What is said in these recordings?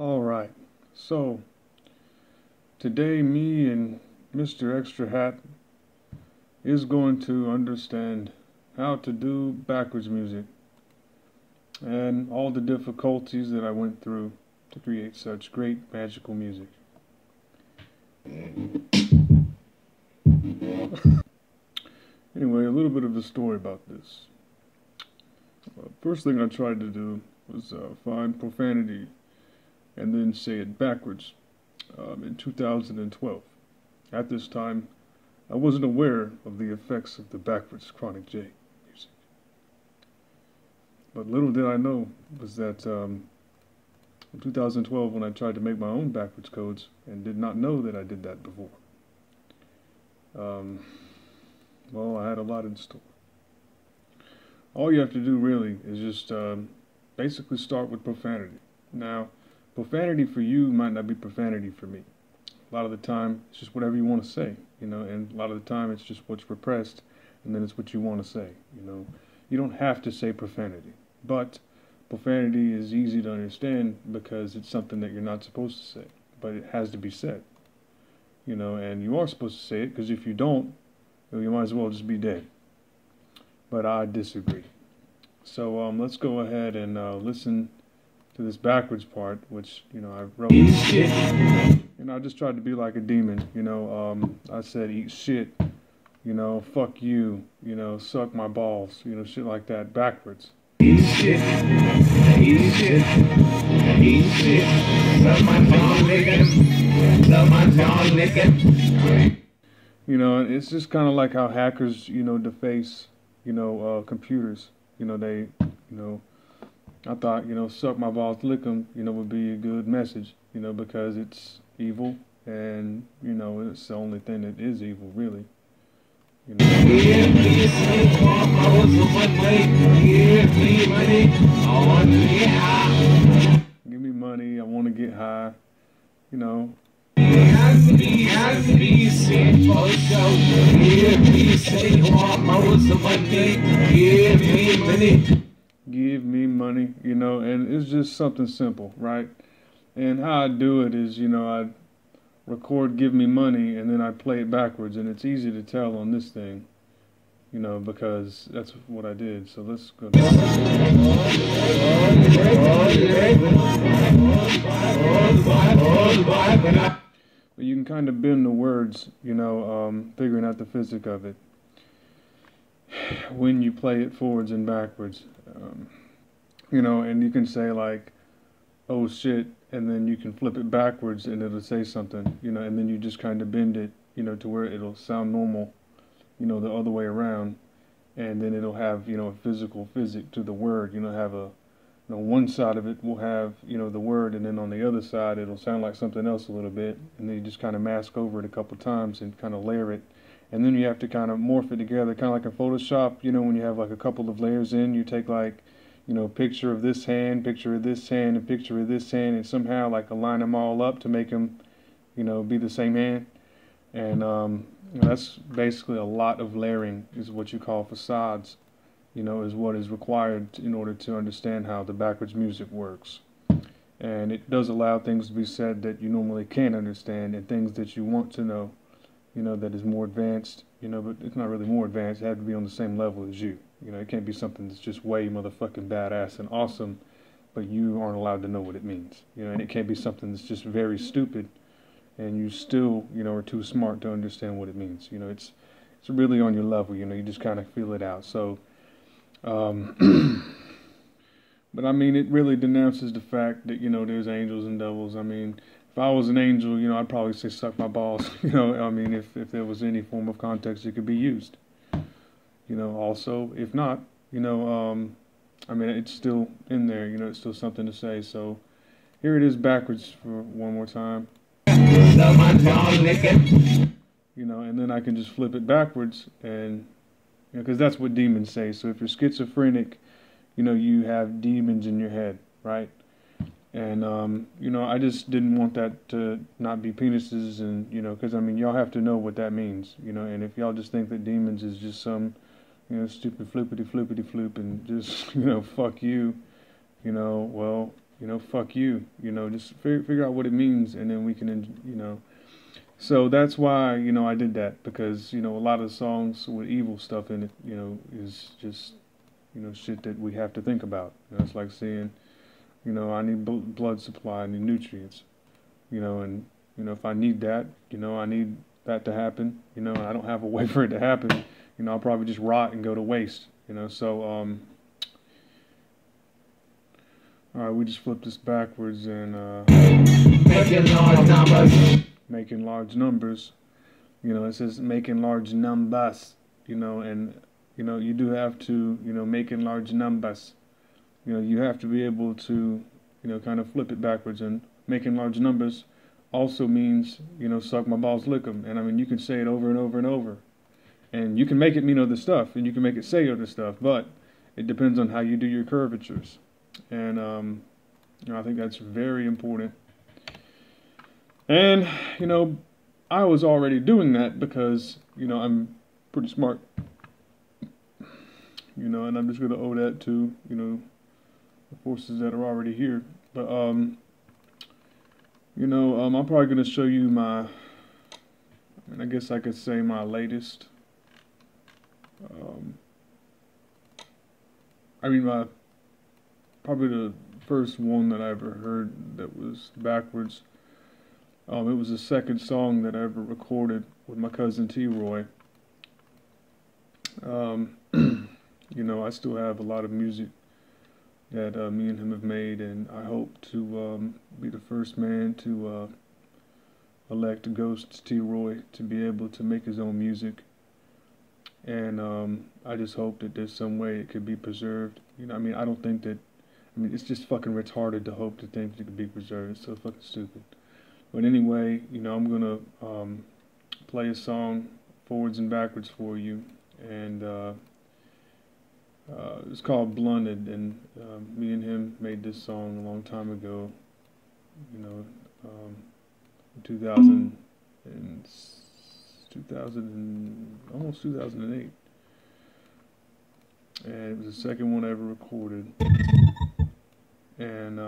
All right, so today me and Mr. Extra Hat is going to understand how to do backwards music and all the difficulties that I went through to create such great magical music. Anyway, a little bit of a story about this. First thing I tried to do was find profanity and then say it backwards in 2012. At this time, I wasn't aware of the effects of the backwards Chronic J music. But little did I know was that in 2012, when I tried to make my own backwards codes and did not know that I did that before, um, well, I had a lot in store. All you have to do really is just basically start with profanity. Now, profanity for you might not be profanity for me. A lot of the time, it's just whatever you want to say, and a lot of the time it's just what's repressed, and then it's what you want to say, You don't have to say profanity, but profanity is easy to understand because it's something that you're not supposed to say, but it has to be said, and you are supposed to say it because if you don't, you might as well just be dead. But I disagree. So let's go ahead and listen to this backwards part, which I wrote. I just tried to be like a demon. I said eat shit. Fuck you. Suck my balls. Shit like that backwards. Eat shit. Eat shit. Eat shit. Suck my balls, nigga. Suck my balls, nigga. It's just kind of like how hackers, deface, computers. They, I thought, suck my balls, lick 'em, would be a good message, because it's evil and, it's the only thing that is evil, really. Give me money, I want to get high, Give me money, and it's just something simple, right? And how I do it is, I record give me money and then I play it backwards, and it's easy to tell on this thing, because that's what I did. So let's go. But you can kind of bend the words, figuring out the physics of it when you play it forwards and backwards, and you can say like, oh shit, and then you can flip it backwards and it'll say something, and then you just kind of bend it, to where it'll sound normal, the other way around, and then it'll have, a physical physic to the word, have a, one side of it will have, the word, and then on the other side it'll sound like something else a little bit, and then you just kind of mask over it a couple times and kind of layer it, and then you have to kind of morph it together, kind of like in Photoshop, when you have like a couple of layers in, you take like, picture of this hand, picture of this hand, and picture of this hand, and somehow like align them all up to make them, be the same hand. And that's basically a lot of layering is what you call facades, is what is required in order to understand how the backwards music works. And it does allow things to be said that you normally can't understand and things that you want to know, that is more advanced, but it's not really more advanced. It has to be on the same level as you. It can't be something that's just way motherfucking badass and awesome, but you aren't allowed to know what it means. And it can't be something that's just very stupid, and you still, are too smart to understand what it means. It's really on your level. You just kind of feel it out. So, but I mean, it really denounces the fact that there's angels and devils. I mean, if I was an angel, I'd probably say suck my balls. I mean, if there was any form of context it could be used. Also, if not, I mean, it's still in there, it's still something to say. So here it is backwards for one more time. And then I can just flip it backwards, and, because that's what demons say. So if you're schizophrenic, you have demons in your head, right? And, I just didn't want that to not be penises, and, because, I mean, y'all have to know what that means, and if y'all just think that demons is just some, stupid floopity floop and just, fuck you, well, you know, fuck you, you know, just figure out what it means, and then we can, you know. So that's why, you know, I did that, because, you know, a lot of songs with evil stuff in it, you know, is just, you know, shit that we have to think about. You know, it's like saying, you know, I need blood supply, I need nutrients, you know, and, you know, if I need that, you know, I need that to happen, you know, and I don't have a way for it to happen, you know, I'll probably just rot and go to waste, you know. So, all right, we just flipped this backwards, and, making large numbers. Making large numbers, you know, it says making large numbers, you know, and, you know, you do have to, you know, making large numbers, you know, you have to be able to, you know, kind of flip it backwards. And making large numbers also means, you know, suck my balls, lick 'em. And I mean, you can say it over and over and over, and you can make it mean other stuff, and you can make it say other stuff, but it depends on how you do your curvatures. And you know, I think that's very important. And, you know, I was already doing that because, you know, I'm pretty smart, you know, and I'm just going to owe that to, you know, the forces that are already here. But, you know, I'm probably going to show you my, I guess I could say my latest, probably the first one that I ever heard that was backwards. It was the second song that I ever recorded with my cousin T-Roy. You know, I still have a lot of music that me and him have made, and I hope to be the first man to elect Ghost T-Roy to be able to make his own music. And I just hope that there's some way it could be preserved. You know, I mean, I don't think that, I mean, it's just fucking retarded to hope to think it could be preserved. It's so fucking stupid. But anyway, you know, I'm going to play a song forwards and backwards for you, and it's called Blunted, and me and him made this song a long time ago, you know, 2000 almost 2008, and it was the second one I ever recorded, and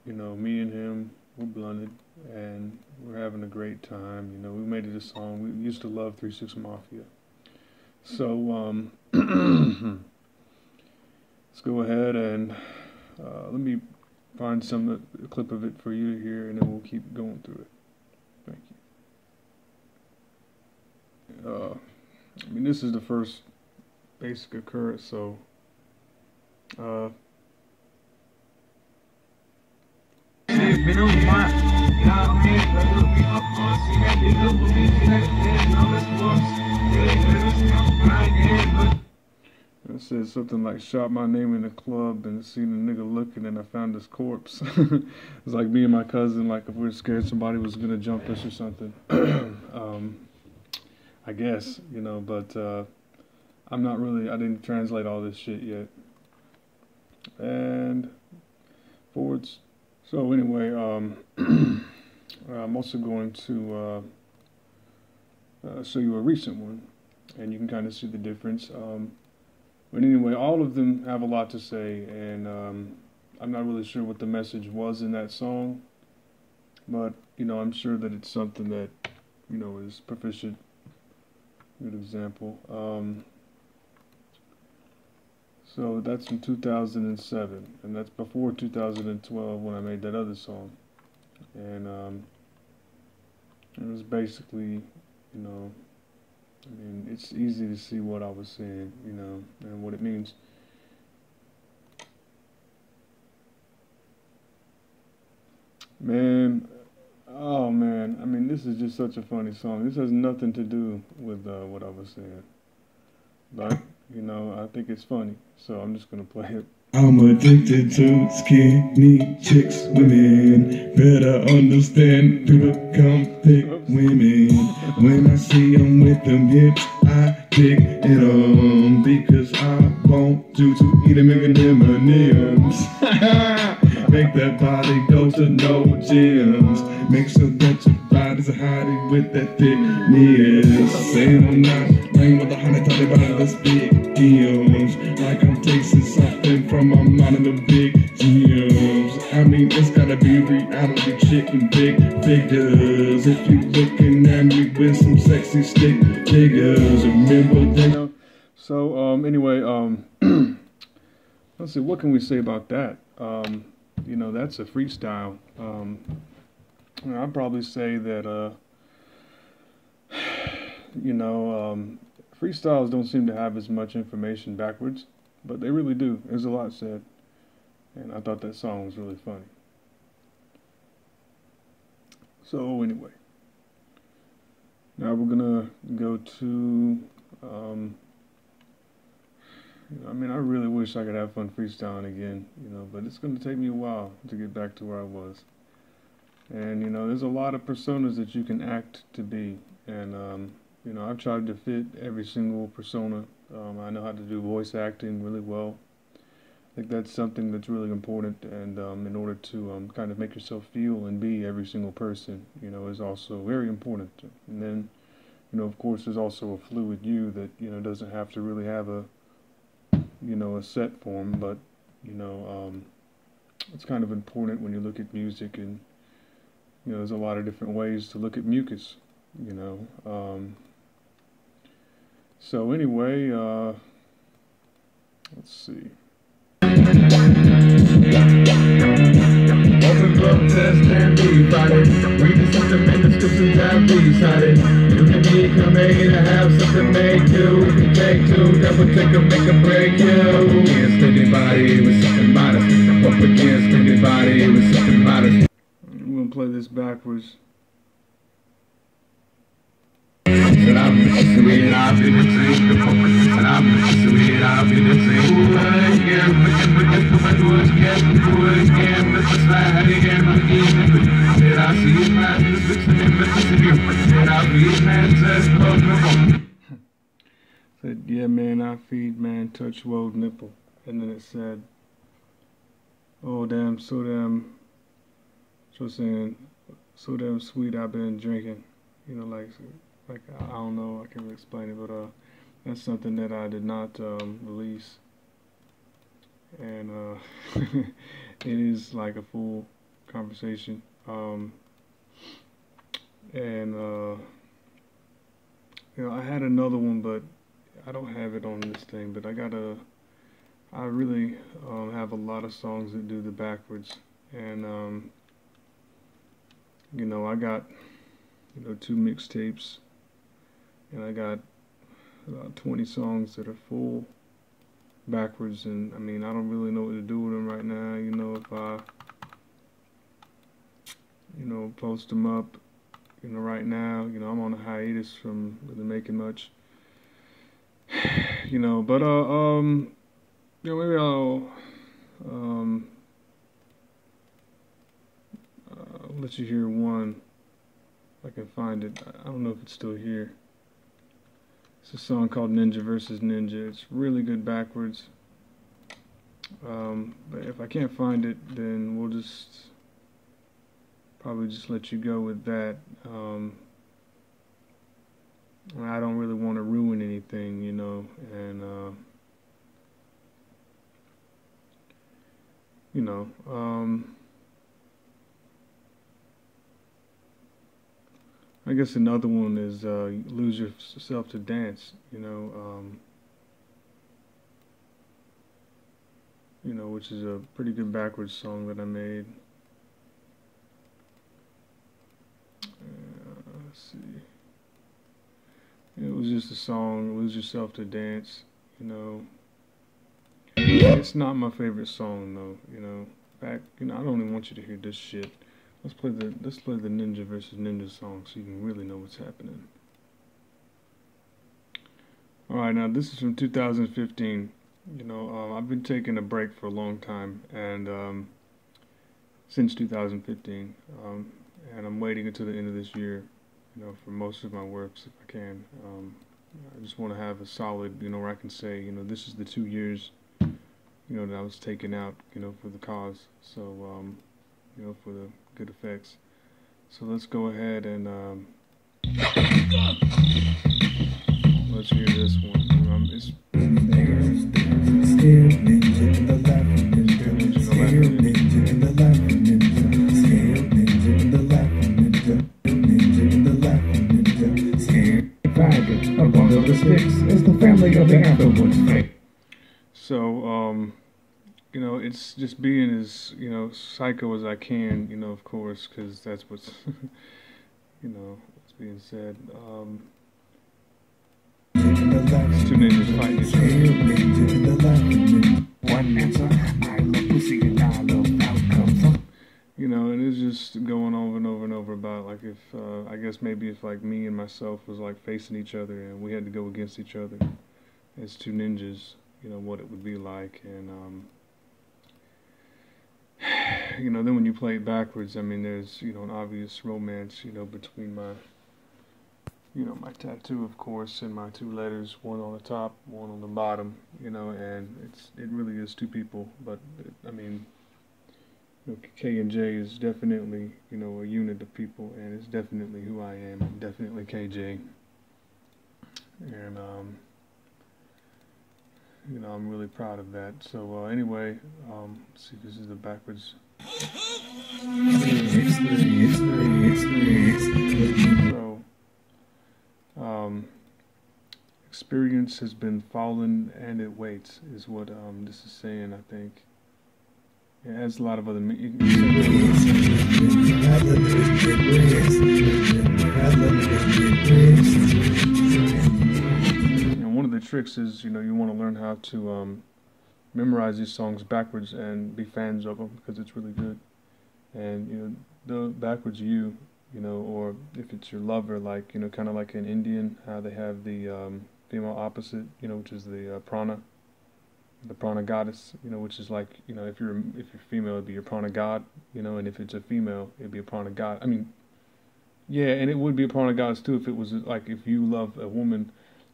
you know, me and him were blunted, and we're having a great time. You know, we made it a song. We used to love 3 6 Mafia. So, let's go ahead and let me find a clip of it for you here, and then we'll keep going through it. Thank you. I mean, this is the first basic occurrence, so it says something like, shot my name in the club and seen a nigga looking and I found his corpse. It's like me and my cousin, like if we were scared somebody was gonna jump us or something. I guess, you know, but I didn't translate all this shit yet. And forwards. So anyway, I'm also going to show you a recent one, and you can kind of see the difference. But anyway, all of them have a lot to say, and I'm not really sure what the message was in that song, but, you know, I'm sure that it's something that, you know, is proficient. Good example. So that's from 2007, and that's before 2012 when I made that other song. And it was basically, you know, I mean, it's easy to see what I was saying, you know, and what it means. Man, oh man, I mean, this is just such a funny song. This has nothing to do with what I was saying, but, you know, I think it's funny, so I'm just gonna play it. I'm addicted to skinny chicks, women. Better understand to become thick women. When I see them with them hips, I dig it because I want to eat them and M&M's. Make that body go to no gyms. Make sure that your body's hiding with that thickness. Saying I'm not playing with 100 body that's big M's. Like I'm tasting something from my mind in the big gyms. I mean, it's gotta be reality chicken big figures. If you looking at me with some sexy stick figures, remember that. So anyway, let's see, what can we say about that? You know, that's a freestyle. I'd probably say that you know, freestyles don't seem to have as much information backwards, but they really do. There's a lot said, and I thought that song was really funny. So anyway, now we're gonna go to I mean, I really wish I could have fun freestyling again, you know, but it's going to take me a while to get back to where I was. And, you know, there's a lot of personas that you can act to be. And, you know, I've tried to fit every single persona. I know how to do voice acting really well. I think that's something that's really important. And in order to kind of make yourself feel and be every single person, you know, is also very important. And then, you know, of course, there's also a fluid you that, you know, doesn't have to really have a, you know, a set form, but, you know, it's kind of important when you look at music, and, you know, there's a lot of different ways to look at mucus, you know. So anyway, let's see. Open book test and be fighting. Read the system and descriptions have decided. You can become A to have something make you. You can take two, double take a make a break you. Up against anybody with something modest. Up against anybody with something modest. I'm gonna play this backwards. And I'm sweet, I'll be the same. And I'm sweet, I'll be the same. Said, yeah, man, I feed man, touch wold nipple. And then it said, oh, damn, so damn, so saying, so damn sweet I've been drinking. You know, like I don't know, I can't really explain it, but that's something that I did not release. And it is like a full conversation. And you know, I had another one, but I don't have it on this thing. But I really have a lot of songs that do the backwards, and you know, I got, you know, 2 mixtapes, and I got about 20 songs that are full backwards, and I mean, I don't really know what to do with them right now. You know, if I, you know, post them up, you know, right now, you know, I'm on a hiatus from really making much, you know, but you know, maybe I'll let you hear one if I can find it. I don't know if it's still here. It's a song called Ninja versus Ninja. It's really good backwards. But if I can't find it, then we'll just probably just let you go with that. I don't really want to ruin anything, you know, and you know, I guess another one is Lose Yourself to Dance, you know, which is a pretty good backwards song that I made. Let's see. It was just a song, Lose Yourself to Dance, you know. It's not my favorite song though, you know. You know, I don't even want you to hear this shit. Let's play the Ninja versus Ninja song so you can really know what's happening. Alright, now this is from 2015. You know, I've been taking a break for a long time, and since 2015, and I'm waiting until the end of this year, you know, for most of my works if I can. I just want to have a solid, you know, where I can say, you know, this is the 2 years, you that I was taking out, for the cause. So, for the good effects. So let's go ahead and let's hear this one. It's so, it's just being as, psycho as I can, of course, because that's what's, what's being said. It's two ninjas fighting each other. One answer, I love pussy and I love outcomes. And it's just going over and over and over about, like, if, I guess maybe if, like, me and myself was, like, facing each other and we had to go against each other as two ninjas, what it would be like. And, then when you play it backwards, I mean, there's, an obvious romance, between my, my tattoo, of course, and my two letters, one on the top, one on the bottom, and it really is two people, but, I mean, K and J is definitely, a unit of people, and it's definitely who I am. I'm definitely KJ. And, I'm really proud of that. So, anyway, let's see if this is the backwards. So, experience has been fallen and it waits, is what this is saying, I think. It has a lot of other one of the tricks is, you want to learn how to memorize these songs backwards and be fans of them because it's really good. And, the backwards you, or if it's your lover, like, kind of like in Indian, how they have the female opposite, which is the prana goddess, which is like, if you're female, it'd be your prana god, and if it's a female, it'd be a prana god. I mean, yeah, and it would be a prana goddess too if it was like if you love a woman,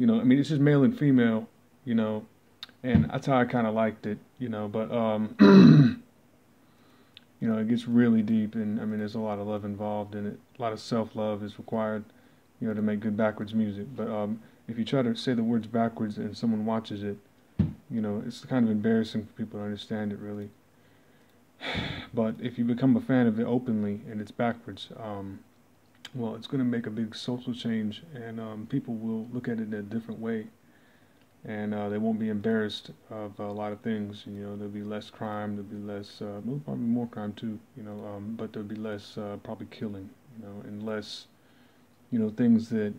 I mean, it's just male and female, and that's how I kind of liked it, but it gets really deep, and I mean, there's a lot of love involved in it. A lot of self-love is required, to make good backwards music. But if you try to say the words backwards and someone watches it, it's kind of embarrassing for people to understand it, really. But if you become a fan of it openly and it's backwards, well, it's going to make a big social change, and people will look at it in a different way, and they won't be embarrassed of a lot of things. There'll be less crime, there'll be less, well, probably more crime too, but there'll be less probably killing, and less, things that,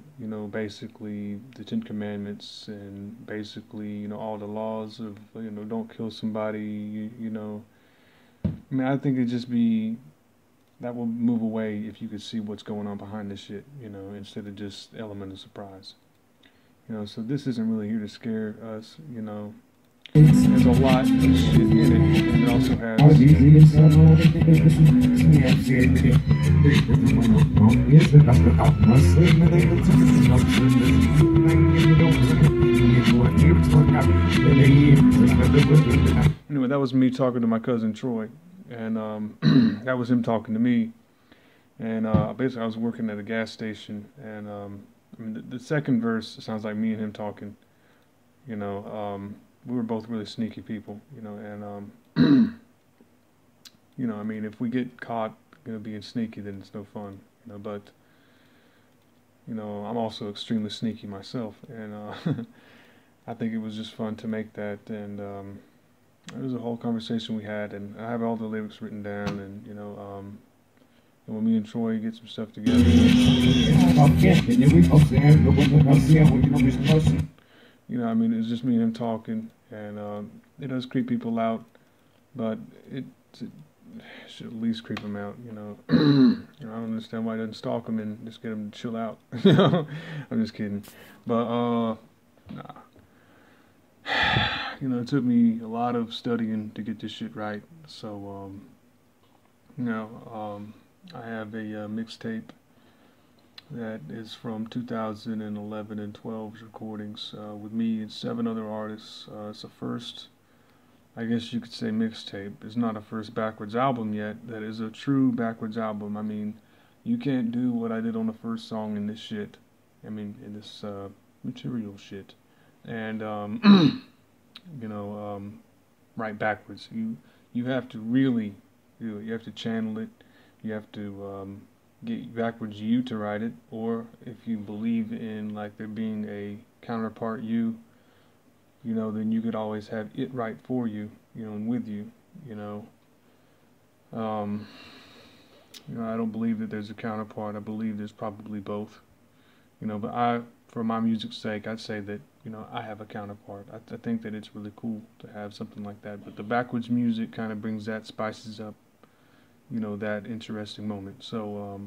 basically the Ten Commandments and basically, all the laws of, don't kill somebody, I mean, I think it'd just be, that will move away if you could see what's going on behind this shit, instead of just element of surprise. So this isn't really here to scare us, There's a lot of shit in it, and it also has... Anyway, that was me talking to my cousin Troy, and that was him talking to me, and basically I was working at a gas station, and I mean, the second verse sounds like me and him talking, we were both really sneaky people, and, I mean, if we get caught, being sneaky, then it's no fun, but, I'm also extremely sneaky myself, and, I think it was just fun to make that, and, it was a whole conversation we had, and I have all the lyrics written down, and, and when me and Troy get some stuff together, I mean, it's just me and him talking, and it does creep people out, but it should at least creep them out, I don't understand why he doesn't stalk them and just get them to chill out, I'm just kidding, but, nah. It took me a lot of studying to get this shit right, so, I have a mixtape that is from 2011 and 12's recordings with me and 7 other artists. It's the first I guess you could say mixtape. It's not a first backwards album yet. That is a true backwards album. I mean, you can't do what I did on the first song in this shit. I mean, in this material shit. And you know, write backwards. You have to really, really, you have to channel it. You have to get backwards you to write it, or if you believe in like there being a counterpart you, you know, then you could always have it write for you, you know, and with you, you know. Um, you know, I don't believe that there's a counterpart. I believe there's probably both, you know. But for my music's sake, I'd say that you know I have a counterpart. I think that it's really cool to have something like that. But the backwards music kind of brings that, spices up, you know, that interesting moment. So